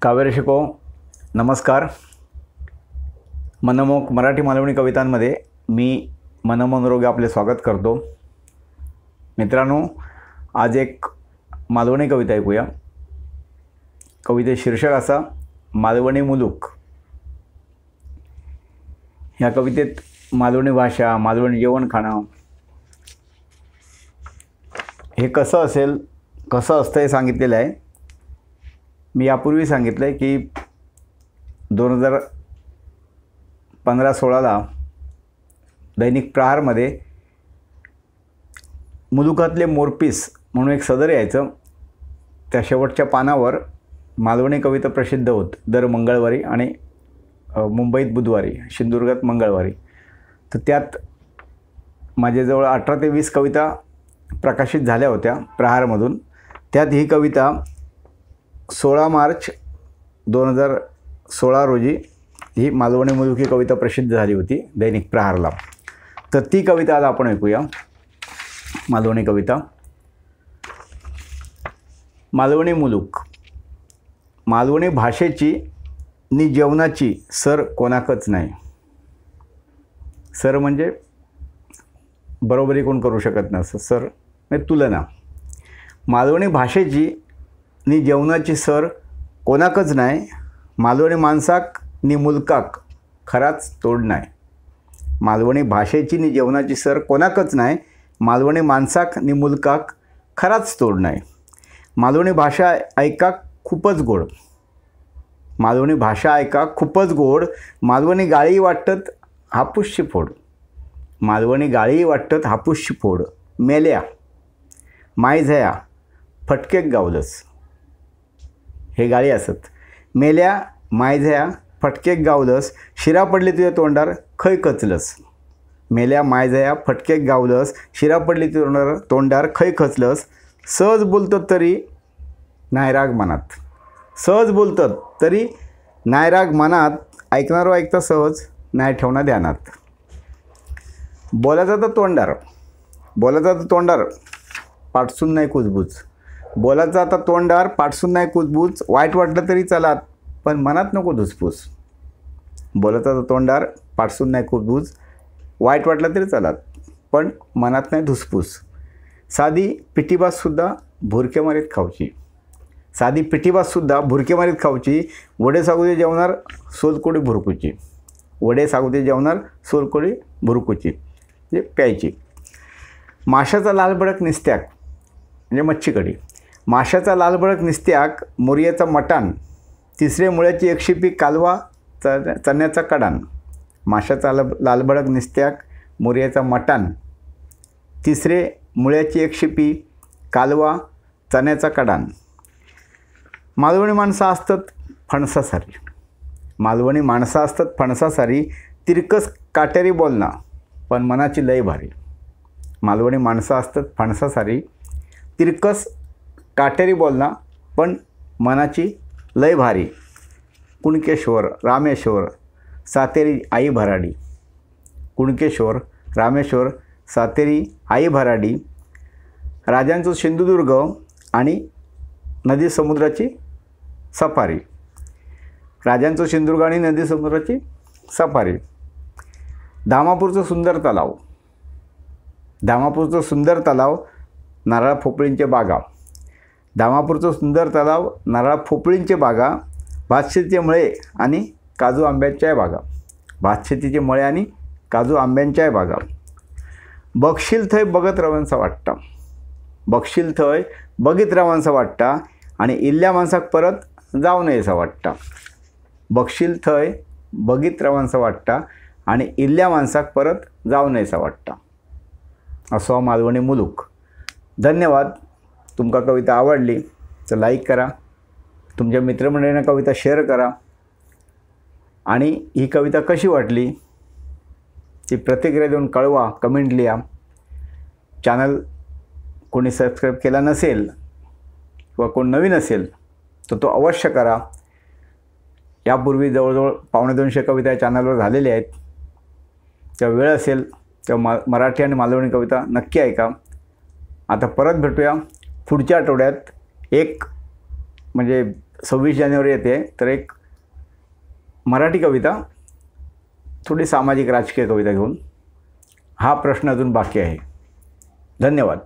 काव्यरसिको नमस्कार. मनमोहक मराठी मालवणी कवितांमध्ये मी मनमोहन आपले स्वागत करतो. मित्रांनो, आज एक मालवणी कविता ऐकूया. कविते शीर्षक असा मालवणी मुलूक. ह्या कवितेत मालवणी भाषा, मालवणी जेवण खाणं हे कसं असेल, कसं असतं हे सांगितलेलं आहे. मी यापूर्वी सांगितलं आहे की 2015-16ला दैनिक प्रहारमध्ये मुलुकातले मोरपीस म्हणून एक सदर यायचं. त्या शेवटच्या पानावर मालवणी कविता प्रसिद्ध होत दर मंगळवारी आणि मुंबईत बुधवारी, सिंधुदुर्गात मंगळवारी. तर त्यात माझ्याजवळ 18 ते 20 कविता प्रकाशित झाल्या होत्या प्रहारमधून. त्यात ही कविता 16 मार्च 2016 रोजी ही मालवणी मुलुकी कविता प्रसिद्ध झाली होती दैनिक प्रहारला. तर ती कविता आज आपण ऐकूया. मालवणी कविता. मालवणी मुलूक. मालवणी भाषेची नि जेवणाची सर कोणाकच नाही. सर म्हणजे बरोबरी कोण करू शकत नाही असं सर म्हणजे तुलना. मालवणी भाषेची नि जेवणाची सर कोणाकच नाही. मालवणी माणसाक नि मुलकाक खराच तोड नाही. मालवणी भाषेची नि जेवणाची सर कोणाकच नाही. मालवणी माणसाक नि मुलकाक खराच तोड नाही. मालवणी भाषा ऐका खूपच गोड. मालवणी भाषा ऐका खूपच गोड. मालवणी गाळी वाटत हापूसची फोड. मालवणी गाळी वाटत हापूसची फोड. मेल्या माय झया फटकेक गावलस. हे गाळी असत. मेल्या मायझ्या फटकेक गावलस. शिरा पडली तुझ्या तोंडार खय खचलस. मेल्या मायझया फटकेक गावलस. शिरा पडली तुझ्या तोंडार खय खचलस. सहज बोलतात तरी नायराग मनात. सहज बोलतात तरी नायराग मनात. ऐकणारो ऐकता सहज नाही ठेवणार ध्यानात. बोलायचा तर तोंडार. बोलायचा तर तोंडार पाठसून नाही कुजबूज. बोलायचा आता तोंडार पाठसून नाही कुजबूज. वाईट वाटलं तरी चलात पण मनात नको धुसफूस. बोलायचा तर तोंडार पाठसून नाही कुजबूज. वाईट वाटलं तरी चलात पण मनात नाही धुसफूस. साधी पिठीबाजसुद्धा भुरके मारीत खाऊची. साधी पिठीबाजसुद्धा भुरके मारीत खाऊची. वडे सागुदे जेवणार सोलकोडी भुरकुची. वडे सागुदे जेवणार सोलकोडी भुरकुची म्हणजे प्यायची. माशाचा लालबडक निस्त्याक म्हणजे मच्छी कढी. माशाचा लालबडक निस्त्याक मोर्याचा मटाण. तिसरे मुळ्याची एकशिपी कालवा चण्याचा कडान. माशाचा लालबडक निस्त्याक मोर्याचा मटाण. तिसरे मुळ्याची एकशिपी कालवा चण्याचा कडान. मालवणी माणसं असतात फणसासारी. मालवणी माणसं असतात फणसासारी. तिरकस काटेरी बोलना पण मनाची लय भारी. मालवणी माणसं असतात फणसासारी. तिरकस काटेरी बोलना पण मनाची लय भारी. कुणकेश्वर रामेश्वर सातेरी आई भराडी. कुणकेश्वर रामेश्वर सातेरी आई भराडी. राजांचं सिंधुदुर्ग आणि नदी समुद्राची सफारी. राजांचं सिंधुदुर्ग आणि नदी समुद्राची सफारी. धामापूरचं सुंदर तलाव. धामापूरचं सुंदर तलाव नारळ फोपळींचे बागा. धामापूरचं सुंदर तलाव नारळ फोपळींचे बागा. भातशेतीचे मळे आणि काजू आंब्यांच्या बागा. भातशेतीचे मळे आणि काजू आंब्यांच्या बागा. बघशील थंय बघत रावांचा वाटता. बघशील थंय बघित रावांचा वाटता आणि इल्ल्या माणसाक परत जाऊ नयेसा वाटता. बघशील थंय बघित रावांचा वाटता आणि इल्ल्या माणसाक परत जाऊ नयेसा वाटता. असो मालवणी मुलूक. धन्यवाद. तुमका कविता आवडली तर लाईक करा. तुमच्या मित्रमंडळींना कविता शेअर करा. आणि ही कविता कशी वाटली ती प्रतिक्रिया देऊन कळवा. कमेंट लिहा. चॅनल कोणी सबस्क्राईब केला नसेल किंवा कोण नवीन असेल तर तो अवश्य करा. यापूर्वी जवळजवळ 250 कविता या चॅनलवर झालेल्या आहेत. तेव्हा वेळ असेल तेव्हा मराठी आणि मालवणी कविता नक्की ऐका. आता परत भेटूया पुढच्या आठवड्यात एक म्हणजे 26 जानेवारी येते, तर एक मराठी कविता, थोडी सामाजिक राजकीय कविता घेऊन. हा प्रश्न अजून बाकी आहे. धन्यवाद.